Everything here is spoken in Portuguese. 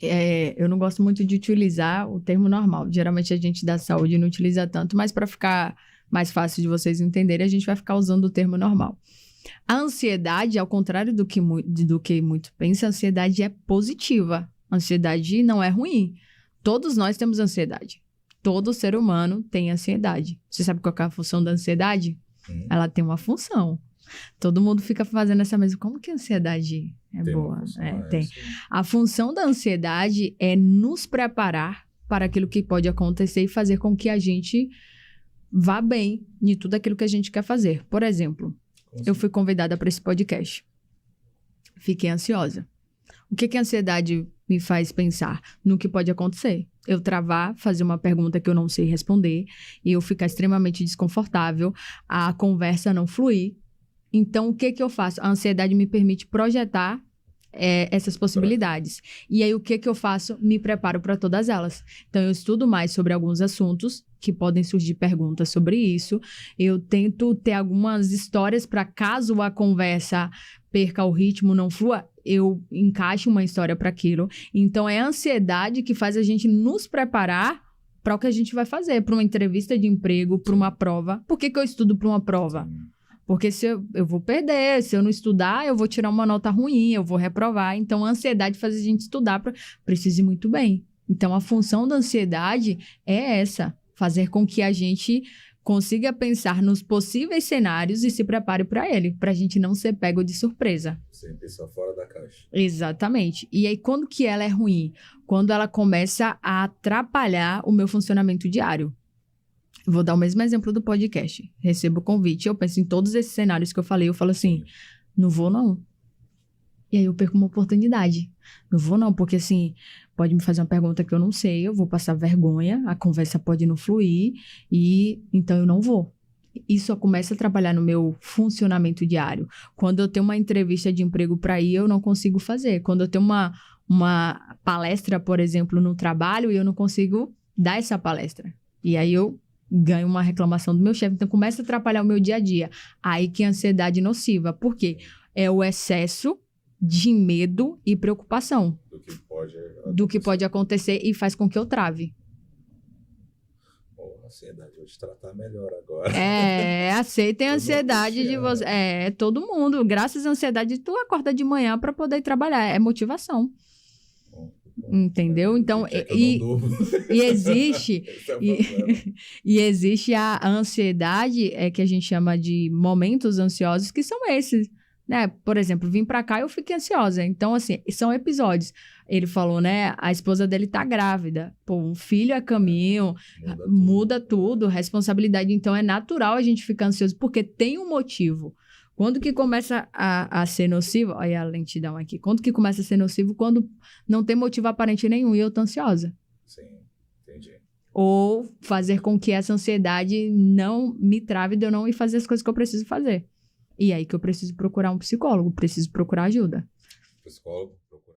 Eu não gosto muito de utilizar o termo normal. Geralmente a gente da saúde não utiliza tanto, mas para ficar mais fácil de vocês entenderem, a gente vai ficar usando o termo normal. A ansiedade, ao contrário do que muito pensa, a ansiedade é positiva. A ansiedade não é ruim. Todos nós temos ansiedade. Todo ser humano tem ansiedade. Você sabe qual é a função da ansiedade? Ela tem uma função. Todo mundo fica fazendo essa mesma... Como que a ansiedade é Tem boa? Tem. Isso. A função da ansiedade é nos preparar para aquilo que pode acontecer e fazer com que a gente vá bem em tudo aquilo que a gente quer fazer. Por exemplo, eu fui convidada para esse podcast. Fiquei ansiosa. O que a ansiedade me faz pensar? No que pode acontecer. Eu travar, fazer uma pergunta que eu não sei responder, e eu ficar extremamente desconfortável, a conversa não fluir. Então, o que eu faço? A ansiedade me permite projetar essas possibilidades. E aí, o que eu faço? Me preparo para todas elas. Então, eu estudo mais sobre alguns assuntos que podem surgir perguntas sobre isso. Eu tento ter algumas histórias para caso a conversa perca o ritmo, não flua, eu encaixo uma história para aquilo. Então, é a ansiedade que faz a gente nos preparar para o que a gente vai fazer, para uma entrevista de emprego, para uma prova. Por que eu estudo para uma prova? Porque se eu vou perder, se eu não estudar, eu vou tirar uma nota ruim, eu vou reprovar. Então, a ansiedade faz a gente estudar para precise ir muito bem. Então, a função da ansiedade é essa, fazer com que a gente consiga pensar nos possíveis cenários e se prepare para ele, para a gente não ser pego de surpresa. Sem pensar fora da caixa. Exatamente. E aí, quando que ela é ruim? Quando ela começa a atrapalhar o meu funcionamento diário. Vou dar o mesmo exemplo do podcast. Recebo o convite, eu penso em todos esses cenários que eu falei, eu falo assim, não vou não. E aí eu perco uma oportunidade. Não vou não, porque assim, pode me fazer uma pergunta que eu não sei, eu vou passar vergonha, a conversa pode não fluir, e então eu não vou. Isso começa a trabalhar no meu funcionamento diário. Quando eu tenho uma entrevista de emprego para ir, eu não consigo fazer. Quando eu tenho uma palestra, por exemplo, no trabalho, e eu não consigo dar essa palestra. E aí eu ganho uma reclamação do meu chefe, então começa a atrapalhar o meu dia a dia. Aí que a ansiedade nociva. Por quê? É o excesso de medo e preocupação do que pode acontecer e faz com que eu trave. Ansiedade, vou te tratar melhor agora. Aceitem a ansiedade de você. Todo mundo. Graças à ansiedade, tu acorda de manhã para poder trabalhar. É motivação. Entendeu? Então, e existe e existe a ansiedade que a gente chama de momentos ansiosos, que são esses, né? Por exemplo, vim pra cá e eu fiquei ansiosa. Então, assim, são episódios. Ele falou, né? A esposa dele tá grávida. Pô, um filho a caminho, muda tudo, responsabilidade. Então, é natural a gente ficar ansioso, porque tem um motivo. Quando que começa a ser nocivo... Olha a lentidão aqui. Quando que começa a ser nocivo? Quando não tem motivo aparente nenhum e eu tô ansiosa. Sim, entendi. Ou fazer com que essa ansiedade não me trave de eu não ir fazer as coisas que eu preciso fazer. E aí que eu preciso procurar um psicólogo, preciso procurar ajuda. Psicólogo?